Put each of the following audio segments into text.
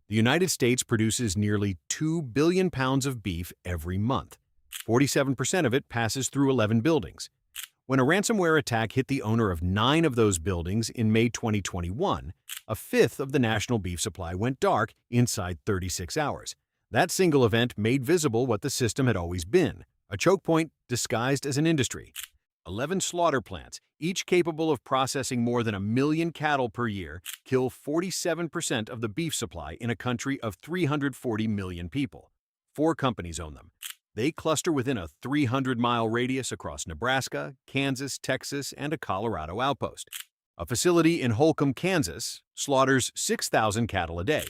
The United States produces nearly 2 billion pounds of beef every month. 47% of it passes through 11 buildings. When a ransomware attack hit the owner of 9 of those buildings in May 2021, a fifth of the national beef supply went dark inside 36 hours. That single event made visible what the system had always been, a choke point disguised as an industry. 11 slaughter plants, each capable of processing more than 1 million cattle per year, kill 47% of the beef supply in a country of 340 million people. 4 companies own them. They cluster within a 300-mile radius across Nebraska, Kansas, Texas, and a Colorado outpost. A facility in Holcomb, Kansas, slaughters 6,000 cattle a day.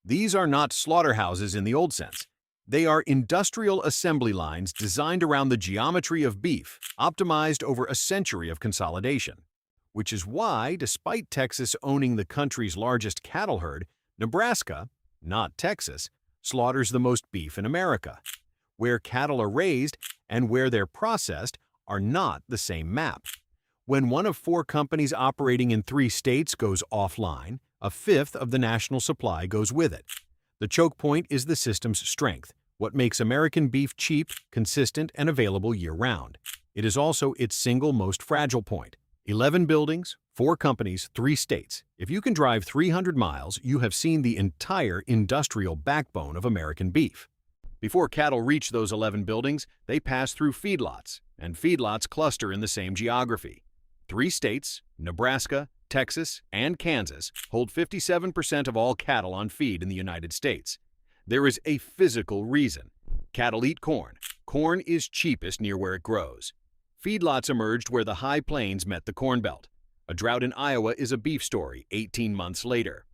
These are not slaughterhouses in the old sense. They are industrial assembly lines designed around the geometry of beef, optimized over a century of consolidation. Which is why, despite Texas owning the country's largest cattle herd, Nebraska, not Texas, slaughters the most beef in America. Where cattle are raised and where they're processed are not the same map. When one of 4 companies operating in 3 states goes offline, a fifth of the national supply goes with it. The choke point is the system's strength, what makes American beef cheap, consistent, and available year-round. It is also its single most fragile point. 11 buildings, 4 companies, 3 states. If you can drive 300 miles, you have seen the entire industrial backbone of American beef. Before cattle reach those 11 buildings, they pass through feedlots, and feedlots cluster in the same geography. 3 states, Nebraska, Texas, and Kansas, hold 57% of all cattle on feed in the United States. There is a physical reason. Cattle eat corn. Corn is cheapest near where it grows. Feedlots emerged where the high plains met the Corn Belt. A drought in Iowa is a beef story 18 months later.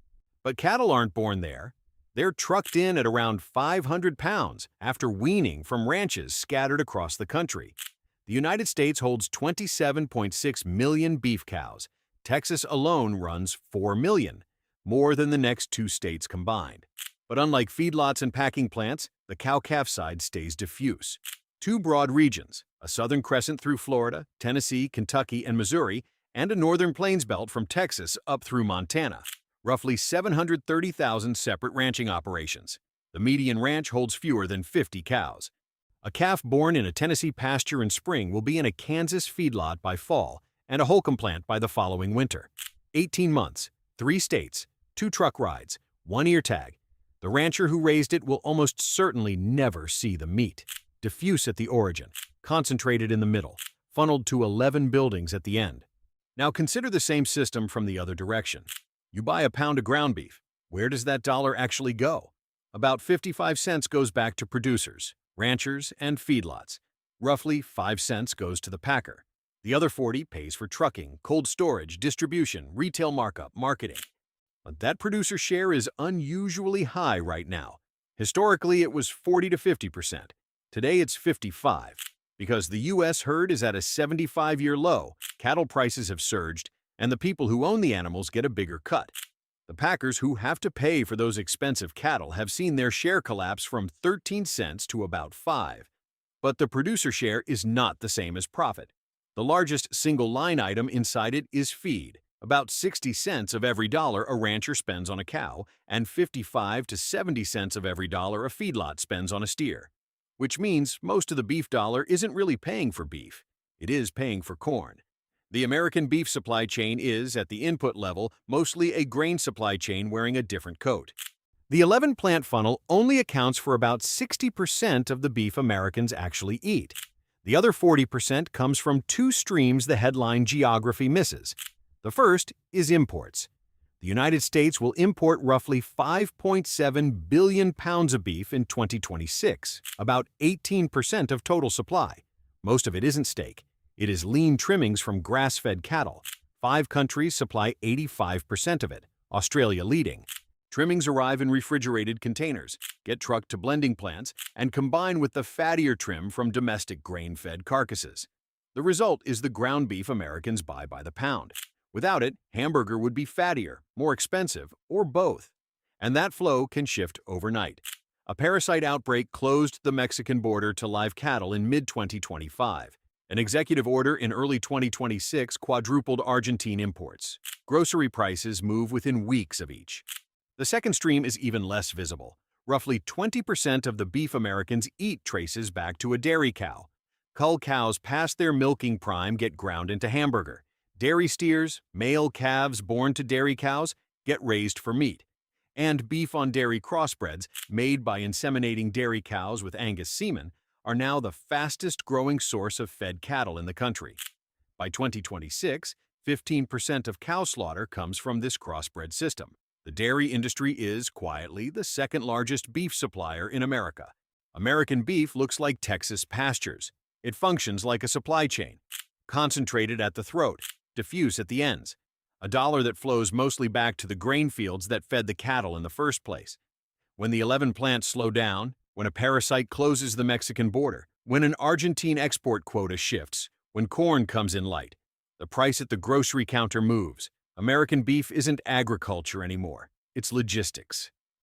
But cattle aren't born there. They're trucked in at around 500 pounds after weaning from ranches scattered across the country. The United States holds 27.6 million beef cows. Texas alone runs 4 million, more than the next 2 states combined. But unlike feedlots and packing plants, the cow-calf side stays diffuse. 2 broad regions, a southern crescent through Florida, Tennessee, Kentucky, and Missouri, and a northern plains belt from Texas up through Montana. Roughly 730,000 separate ranching operations. The median ranch holds fewer than 50 cows. A calf born in a Tennessee pasture in spring will be in a Kansas feedlot by fall and a Holcomb plant by the following winter. 18 months, 3 states, 2 truck rides, 1 ear tag. The rancher who raised it will almost certainly never see the meat. Diffuse at the origin, concentrated in the middle, funneled to 11 buildings at the end. Now consider the same system from the other direction. You buy a pound of ground beef. Where does that dollar actually go? About 55 cents goes back to producers, ranchers, and feedlots. Roughly 5 cents goes to the packer. The other 40 pays for trucking, cold storage, distribution, retail markup, marketing. But that producer share is unusually high right now. Historically, it was 40 to 50%. Today, it's 55. Because the U.S. herd is at a 75-year low, cattle prices have surged, and the people who own the animals get a bigger cut. The packers who have to pay for those expensive cattle have seen their share collapse from 13 cents to about 5. But the producer share is not the same as profit. The largest single line item inside it is feed, about 60 cents of every dollar a rancher spends on a cow, and 55 to 70 cents of every dollar a feedlot spends on a steer. Which means most of the beef dollar isn't really paying for beef. It is paying for corn. The American beef supply chain is, at the input level, mostly a grain supply chain wearing a different coat. The 11-plant funnel only accounts for about 60% of the beef Americans actually eat. The other 40% comes from 2 streams the headline geography misses. The first is imports. The United States will import roughly 5.7 billion pounds of beef in 2026, about 18% of total supply. Most of it isn't steak. It is lean trimmings from grass-fed cattle. 5 countries supply 85% of it, Australia leading. Trimmings arrive in refrigerated containers, get trucked to blending plants, and combine with the fattier trim from domestic grain-fed carcasses. The result is the ground beef Americans buy by the pound. Without it, hamburger would be fattier, more expensive, or both. And that flow can shift overnight. A parasite outbreak closed the Mexican border to live cattle in mid-2025. An executive order in early 2026 quadrupled Argentine imports. Grocery prices move within weeks of each. The second stream is even less visible. Roughly 20% of the beef Americans eat traces back to a dairy cow. Cull cows past their milking prime get ground into hamburger. Dairy steers, male calves born to dairy cows, get raised for meat. And beef on dairy crossbreds, made by inseminating dairy cows with Angus semen, are now the fastest growing source of fed cattle in the country. By 2026, 15% of cow slaughter comes from this crossbred system. The dairy industry is, quietly, the second largest beef supplier in America. American beef looks like Texas pastures. It functions like a supply chain, concentrated at the throat, diffuse at the ends. A dollar that flows mostly back to the grain fields that fed the cattle in the first place. When the 11 plants slow down, when a parasite closes the Mexican border, when an Argentine export quota shifts, when corn comes in light, the price at the grocery counter moves. American beef isn't agriculture anymore. It's logistics.